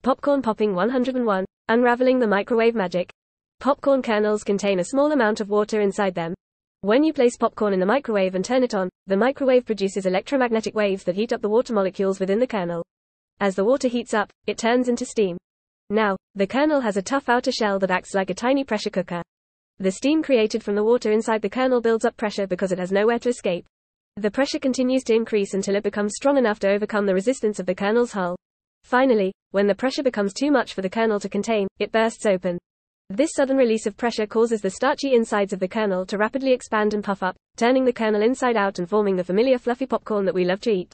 Popcorn popping 101. Unraveling the microwave magic. Popcorn kernels contain a small amount of water inside them. When you place popcorn in the microwave and turn it on, the microwave produces electromagnetic waves that heat up the water molecules within the kernel. As the water heats up, it turns into steam. Now, the kernel has a tough outer shell that acts like a tiny pressure cooker. The steam created from the water inside the kernel builds up pressure because it has nowhere to escape. The pressure continues to increase until it becomes strong enough to overcome the resistance of the kernel's hull. Finally, when the pressure becomes too much for the kernel to contain, it bursts open. This sudden release of pressure causes the starchy insides of the kernel to rapidly expand and puff up, turning the kernel inside out and forming the familiar fluffy popcorn that we love to eat.